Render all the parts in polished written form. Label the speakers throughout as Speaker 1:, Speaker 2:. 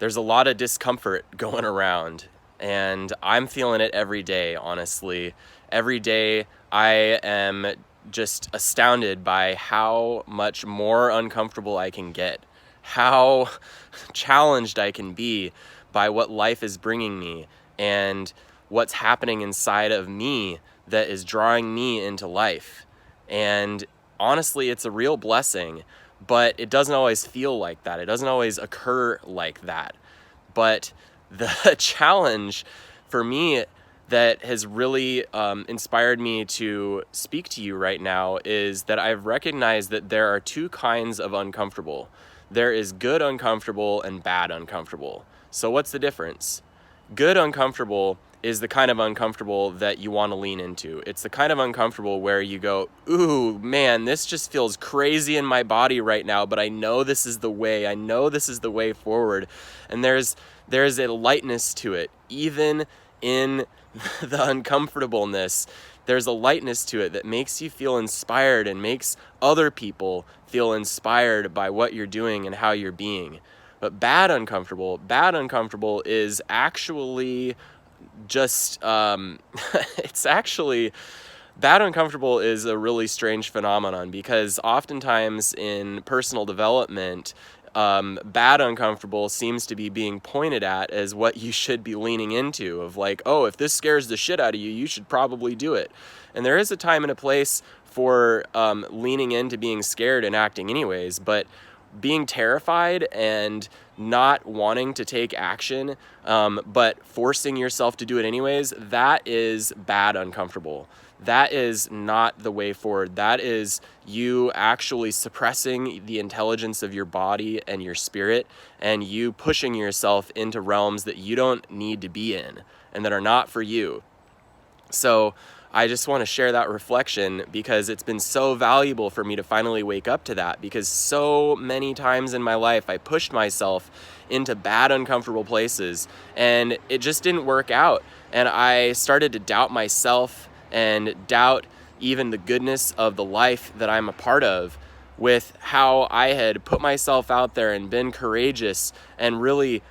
Speaker 1: there's a lot of discomfort going around, and I'm feeling it every day, honestly. Every day I am just astounded by how much more uncomfortable I can get, how challenged I can be by what life is bringing me and what's happening inside of me that is drawing me into life. And honestly, it's a real blessing, but it doesn't always feel like that. It doesn't always occur like that. But the challenge for me that has really inspired me to speak to you right now is that I've recognized that there are two kinds of uncomfortable. There is good uncomfortable and bad uncomfortable. So what's the difference? Good uncomfortable is the kind of uncomfortable that you want to lean into. It's the kind of uncomfortable where you go, ooh, man, this just feels crazy in my body right now, but I know this is the way. I know this is the way forward. And there's a lightness to it. Even in the uncomfortableness, there's a lightness to it that makes you feel inspired and makes other people feel inspired by what you're doing and how you're being. But bad uncomfortable is actually just, it's actually, bad uncomfortable is a really strange phenomenon, because oftentimes in personal development, bad uncomfortable seems to be being pointed at as what you should be leaning into, of like, oh, if this scares the shit out of you, you should probably do it. And there is a time and a place for leaning into being scared and acting anyways, but being terrified and not wanting to take action, but forcing yourself to do it anyways, that is bad uncomfortable. That is not the way forward. That is you actually suppressing the intelligence of your body and your spirit, and you pushing yourself into realms that you don't need to be in and that are not for you. So I just want to share that reflection because it's been so valuable for me to finally wake up to that, because so many times in my life I pushed myself into bad, uncomfortable places and it just didn't work out. And I started to doubt myself and doubt even the goodness of the life that I'm a part of, with how I had put myself out there and been courageous and really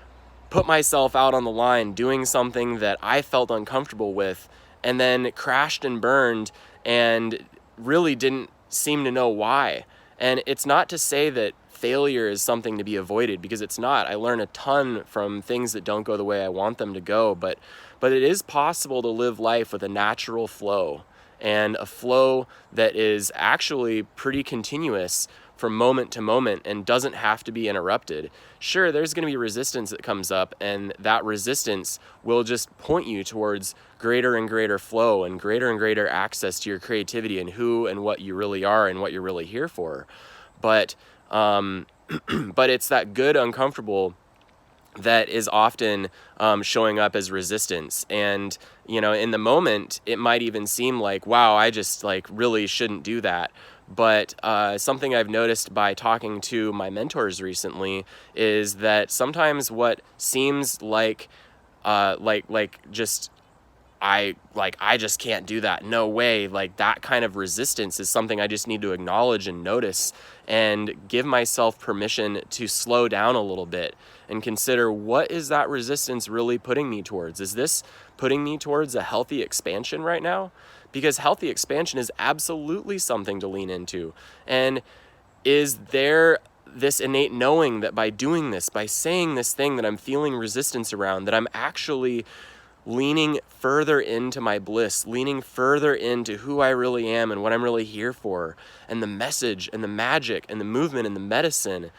Speaker 1: put myself out on the line doing something that I felt uncomfortable with, and then crashed and burned and really didn't seem to know why. And it's not to say that failure is something to be avoided, because it's not. I learn a ton from things that don't go the way I want them to go, but it is possible to live life with a natural flow, and a flow that is actually pretty continuous from moment to moment and doesn't have to be interrupted. Sure, there's going to be resistance that comes up, and that resistance will just point you towards greater and greater flow and greater access to your creativity and who and what you really are and what you're really here for. But but it's that good uncomfortable that is often showing up as resistance. And, you know, in the moment, it might even seem like, wow, I just like really shouldn't do that. But something I've noticed by talking to my mentors recently is that sometimes what seems like just I just can't do that, no way, like that kind of resistance is something I just need to acknowledge and notice, and give myself permission to slow down a little bit and consider, what is that resistance really putting me towards? Is this putting me towards a healthy expansion right now? Because healthy expansion is absolutely something to lean into. And is there this innate knowing that by doing this, by saying this thing that I'm feeling resistance around, that I'm actually leaning further into my bliss, leaning further into who I really am and what I'm really here for, and the message and the magic and the movement and the medicine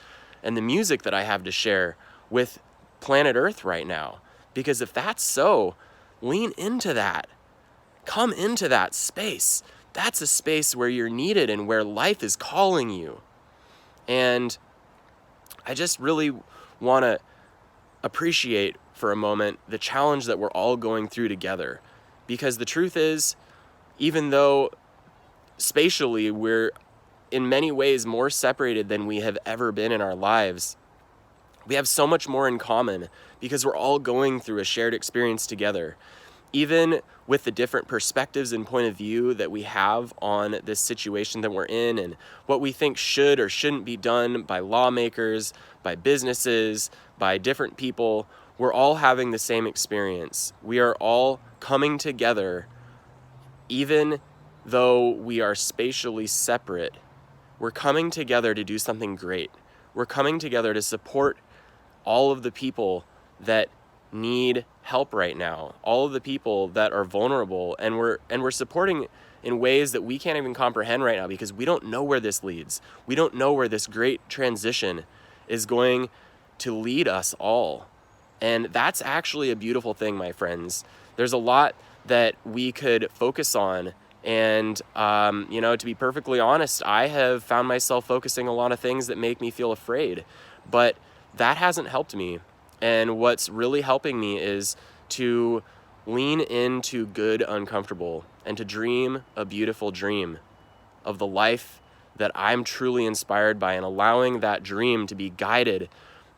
Speaker 1: and the music that I have to share with planet Earth right now? Because if that's so, lean into that. Come into that space. That's a space where you're needed and where life is calling you. And I just really want to appreciate for a moment the challenge that we're all going through together. Because the truth is, even though spatially we're in many ways more separated than we have ever been in our lives, we have so much more in common because we're all going through a shared experience together. even with the different perspectives and point of view that we have on this situation that we're in and what we think should or shouldn't be done by lawmakers, by businesses, by different people, we're all having the same experience. We are all coming together, even though we are spatially separate. We're coming together to do something great. We're coming together to support all of the people that need help right now, all of the people that are vulnerable, and we're supporting in ways that we can't even comprehend right now because we don't know where this leads. We don't know where this great transition is going to lead us all. And that's actually a beautiful thing, my friends. There's a lot that we could focus on. And, to be perfectly honest, I have found myself focusing a lot of things that make me feel afraid. But that hasn't helped me. And what's really helping me is to lean into good uncomfortable and to dream a beautiful dream of the life that I'm truly inspired by, and allowing that dream to be guided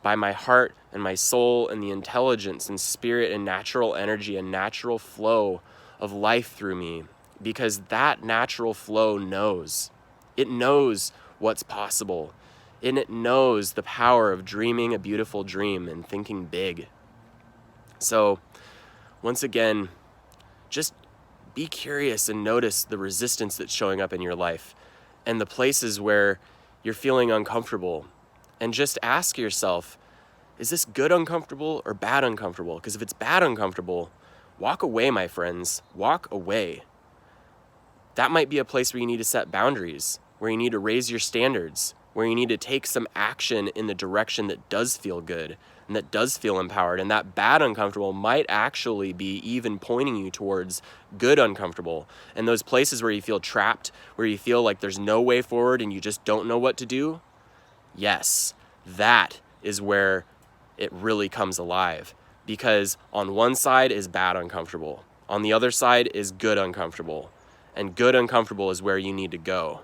Speaker 1: by my heart and my soul and the intelligence and spirit and natural energy and natural flow of life through me, because that natural flow knows. It knows what's possible, and it knows the power of dreaming a beautiful dream and thinking big. So, once again, just be curious and notice the resistance that's showing up in your life and the places where you're feeling uncomfortable. And just ask yourself, is this good uncomfortable or bad uncomfortable? Because if it's bad uncomfortable, walk away, my friends. Walk away. That might be a place where you need to set boundaries, where you need to raise your standards, where you need to take some action in the direction that does feel good and that does feel empowered. And that bad uncomfortable might actually be even pointing you towards good uncomfortable. And those places where you feel trapped, where you feel like there's no way forward and you just don't know what to do, yes, that is where it really comes alive. Because on one side is bad uncomfortable. On the other side is good uncomfortable. And good uncomfortable is where you need to go.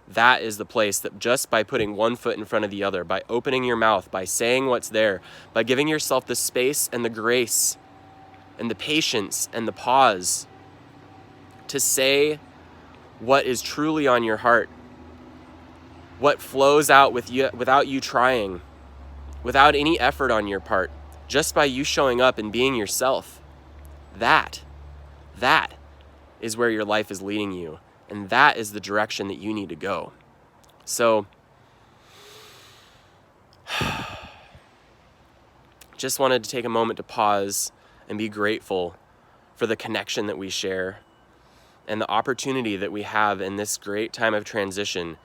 Speaker 1: That is the place that just by putting one foot in front of the other, by opening your mouth, by saying what's there, by giving yourself the space and the grace and the patience and the pause to say what is truly on your heart, what flows out with you without you trying, without any effort on your part, just by you showing up and being yourself. That is where your life is leading you. And that is the direction that you need to go. So, just wanted to take a moment to pause and be grateful for the connection that we share and the opportunity that we have in this great time of transition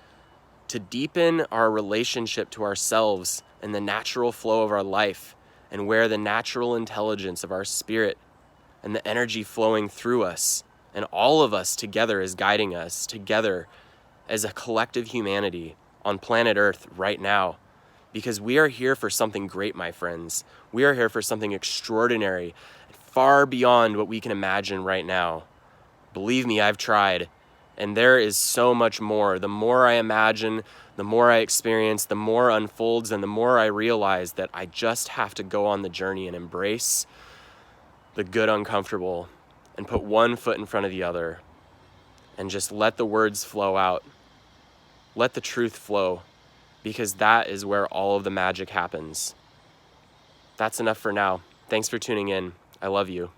Speaker 1: to deepen our relationship to ourselves and the natural flow of our life, and where the natural intelligence of our spirit and the energy flowing through us and all of us together is guiding us together as a collective humanity on planet Earth right now. Because we are here for something great, my friends. We are here for something extraordinary, far beyond what we can imagine right now. Believe me, I've tried. And there is so much more. The more I imagine, the more I experience, the more unfolds, and the more I realize that I just have to go on the journey and embrace the good uncomfortable and put one foot in front of the other and just let the words flow out. Let the truth flow, because that is where all of the magic happens. That's enough for now. Thanks for tuning in. I love you.